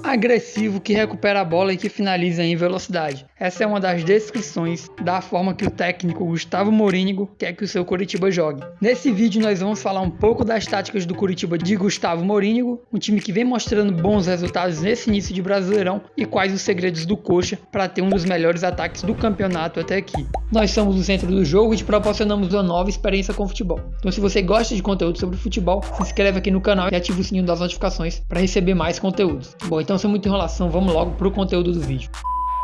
agressivo que recupera a bola e que finaliza em velocidade. Essa é uma das descrições da forma que o técnico Gustavo Morínigo quer que o seu Coritiba jogue. Nesse vídeo nós vamos falar um pouco das táticas do Coritiba de Gustavo Morínigo, um time que vem mostrando bons resultados nesse início de Brasileirão, e quais os segredos do Coxa para ter um dos melhores ataques do campeonato até aqui. Nós somos o centro do jogo e te proporcionamos uma nova experiência com futebol. Então se você gosta de conteúdo sobre futebol, se inscreve aqui no canal e ativa o sininho das notificações para receber mais conteúdos. Bom, então sem muita enrolação, vamos logo para o conteúdo do vídeo.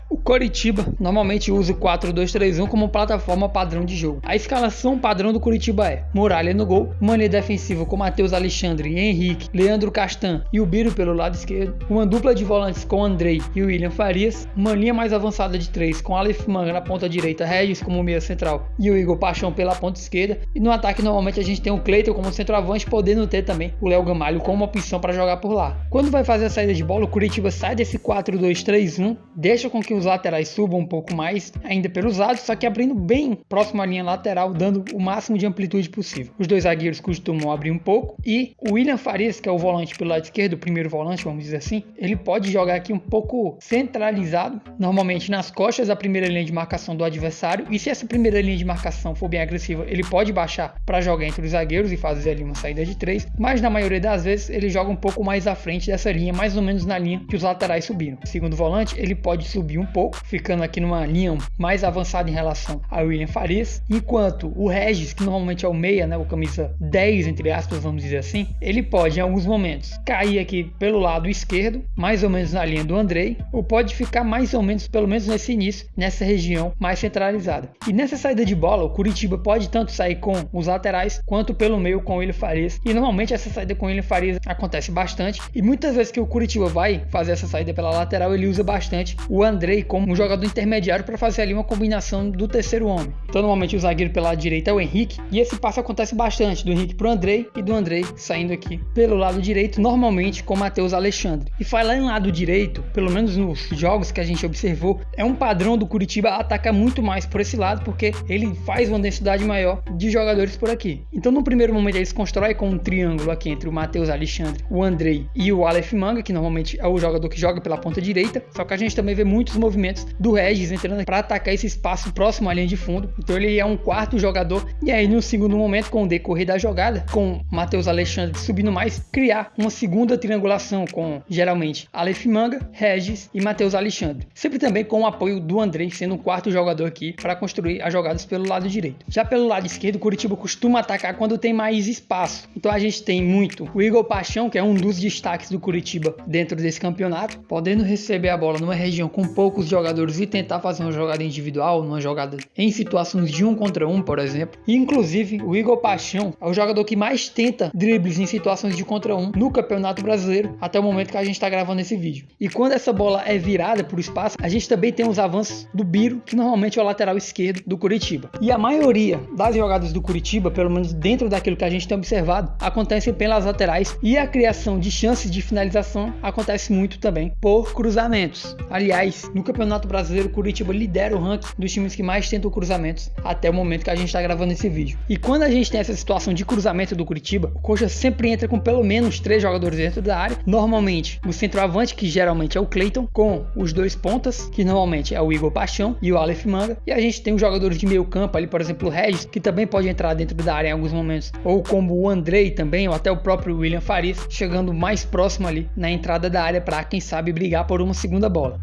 O Coritiba normalmente usa o 4-2-3-1 como plataforma padrão de jogo. A escalação padrão do Coritiba é Muralha no gol, uma linha defensiva com Matheus Alexandre, Henrique, Leandro Castan e o Biro pelo lado esquerdo, uma dupla de volantes com Andrei e William Farias, uma linha mais avançada de 3 com Aleph Manga na ponta direita, Regis como meia central e o Igor Paixão pela ponta esquerda, e no ataque normalmente a gente tem o Cleiton como centroavante, podendo ter também o Léo Gamalho como opção para jogar por lá. Quando vai fazer a saída de bola, o Coritiba sai desse 4-2-3-1, deixa com que os laterais subam um pouco mais ainda pelos lados, só que abrindo bem próximo à linha lateral, dando o máximo de amplitude possível. Os dois zagueiros costumam abrir um pouco, e o William Farias, que é o volante pelo lado esquerdo, o primeiro volante, vamos dizer assim, ele pode jogar aqui um pouco centralizado, normalmente nas costas da primeira linha de marcação do adversário, e se essa primeira linha de marcação for bem agressiva, ele pode baixar para jogar entre os zagueiros e fazer ali uma saída de 3, mas na maioria das vezes ele joga um pouco mais à frente dessa linha, mais ou menos na linha que os laterais subiram. O segundo volante, ele pode subir um pouco, ficando aqui numa linha mais avançada em relação ao William Farias, enquanto o Regis, que normalmente é o meia, né, o camisa 10 entre aspas, vamos dizer assim, ele pode em alguns momentos cair aqui pelo lado esquerdo, mais ou menos na linha do Andrei, ou pode ficar mais ou menos, pelo menos nesse início, nessa região mais centralizada. E nessa saída de bola, o Coritiba pode tanto sair com os laterais, quanto pelo meio com o William Farias, e normalmente essa saída com o William Farias acontece bastante, e muitas vezes que o Coritiba vai fazer essa saída pela lateral, ele usa bastante o Andrei como um jogador intermediário para fazer ali uma combinação do terceiro homem. Então normalmente o zagueiro pela direita é o Henrique, e esse passo acontece bastante do Henrique pro Andrei, e do Andrei saindo aqui pelo lado direito, normalmente com Matheus Alexandre. E falar em lado direito, pelo menos nos jogos que a gente observou, é um padrão do Coritiba atacar muito mais por esse lado, porque ele faz uma densidade maior de jogadores por aqui. Então no primeiro momento eles constroem com um triângulo aqui entre o Matheus Alexandre, o Andrei e o Aleph Manga, que normalmente é o jogador que joga pela ponta direita, só que a gente também vê muitos movimentos do Regis entrando para atacar esse espaço próximo à linha de fundo, então ele é um quarto jogador, e aí no segundo momento, com o decorrer da jogada, com Matheus Alexandre subindo mais, criar uma segunda triangulação com geralmente Aleph Manga, Regis e Matheus Alexandre, sempre também com o apoio do Andrei sendo um quarto jogador aqui para construir as jogadas pelo lado direito. Já pelo lado esquerdo, o Coritiba costuma atacar quando tem mais espaço, então a gente tem muito o Igor Paixão, que é um dos destaques do Coritiba dentro desse campeonato, podendo receber a bola numa região com poucos jogadores e tentar fazer uma jogada individual, numa jogada em situações de 1 contra 1, por exemplo. E, inclusive, o Igor Paixão é o jogador que mais tenta dribles em situações de contra 1 no Campeonato Brasileiro, até o momento que a gente está gravando esse vídeo. E quando essa bola é virada por espaço, a gente também tem os avanços do Biro, que normalmente é o lateral esquerdo do Coritiba. E a maioria das jogadas do Coritiba, pelo menos dentro daquilo que a gente tem observado, acontecem pelas laterais, e a criação de chances de finalização acontece muito também por cruzamentos. Aliás, no Campeonato Brasileiro, o Coritiba lidera o ranking dos times que mais tentam cruzamentos até o momento que a gente está gravando esse vídeo. E quando a gente tem essa situação de cruzamento do Coritiba, o Coxa sempre entra com pelo menos 3 jogadores dentro da área, normalmente o centroavante, que geralmente é o Cleiton, com os dois pontas, que normalmente é o Igor Paixão e o Aleph Manga, e a gente tem os jogadores de meio campo ali, por exemplo o Regis, que também pode entrar dentro da área em alguns momentos, ou como o Andrei também, ou até o próprio William Farias, chegando mais próximo ali na entrada da área para, quem sabe, brigar por uma segunda bola.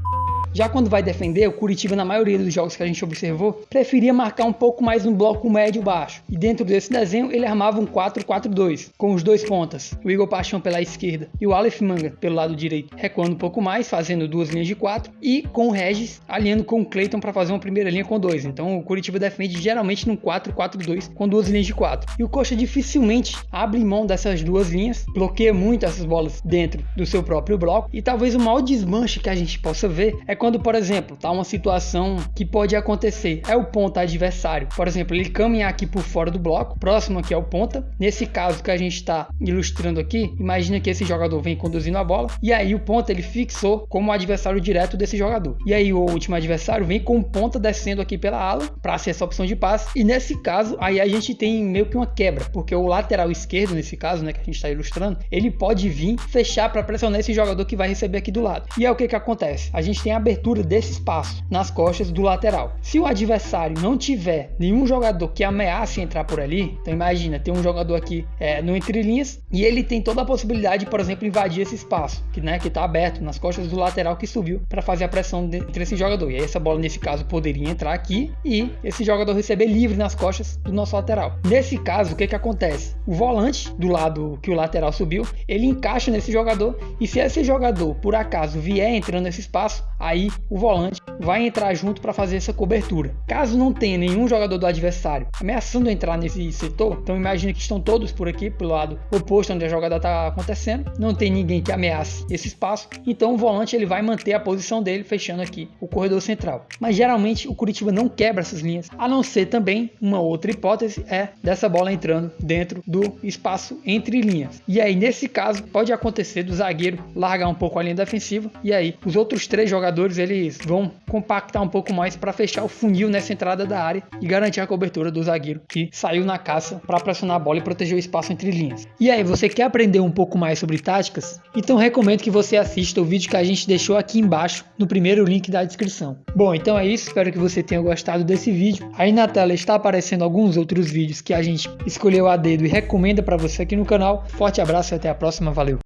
Já quando vai defender, o Coritiba, na maioria dos jogos que a gente observou, preferia marcar um pouco mais no bloco médio-baixo. E dentro desse desenho, ele armava um 4-4-2, com os dois pontas, o Igor Paixão pela esquerda e o Aleph Manga pelo lado direito, recuando um pouco mais, fazendo 2 linhas de 4, e com o Regis alinhando com o Cleiton para fazer uma primeira linha com 2. Então o Coritiba defende geralmente num 4-4-2, com 2 linhas de 4. E o Coxa dificilmente abre mão dessas 2 linhas, bloqueia muito essas bolas dentro do seu próprio bloco, e talvez o maior desmanche que a gente possa ver é quando, por exemplo, tá uma situação que pode acontecer, é o ponta adversário. Por exemplo, ele caminhar aqui por fora do bloco, próximo aqui ao ponta. Nesse caso que a gente está ilustrando aqui, imagina que esse jogador vem conduzindo a bola e aí o ponta ele fixou como adversário direto desse jogador. E aí o último adversário vem com o ponta descendo aqui pela ala para ser essa opção de passe. E nesse caso, aí a gente tem meio que uma quebra, porque o lateral esquerdo, nesse caso, né, que a gente está ilustrando, ele pode vir fechar para pressionar esse jogador que vai receber aqui do lado. E é o que acontece? A gente tem a abertura desse espaço nas costas do lateral. Se o adversário não tiver nenhum jogador que ameace entrar por ali, então imagina, tem um jogador aqui no entrelinhas e ele tem toda a possibilidade de, por exemplo, invadir esse espaço, que está aberto nas costas do lateral que subiu para fazer a pressão entre esse jogador. E aí essa bola, nesse caso, poderia entrar aqui e esse jogador receber livre nas costas do nosso lateral. Nesse caso, o que acontece? O volante do lado que o lateral subiu, ele encaixa nesse jogador e se esse jogador, por acaso, vier entrando nesse espaço, aí o volante vai entrar junto para fazer essa cobertura. Caso não tenha nenhum jogador do adversário ameaçando entrar nesse setor, então imagina que estão todos por aqui, pelo lado oposto onde a jogada está acontecendo, não tem ninguém que ameace esse espaço, então o volante ele vai manter a posição dele, fechando aqui o corredor central. Mas geralmente o Curitiba não quebra essas linhas, a não ser também uma outra hipótese dessa bola entrando dentro do espaço entre linhas. E aí nesse caso pode acontecer do zagueiro largar um pouco a linha defensiva e aí os outros três jogadores eles vão compactar um pouco mais para fechar o funil nessa entrada da área e garantir a cobertura do zagueiro que saiu na caça para pressionar a bola e proteger o espaço entre linhas. E aí, você quer aprender um pouco mais sobre táticas? Então recomendo que você assista o vídeo que a gente deixou aqui embaixo no primeiro link da descrição. Bom, então é isso, espero que você tenha gostado desse vídeo. Aí na tela está aparecendo alguns outros vídeos que a gente escolheu a dedo e recomenda para você aqui no canal. Forte abraço e até a próxima, valeu!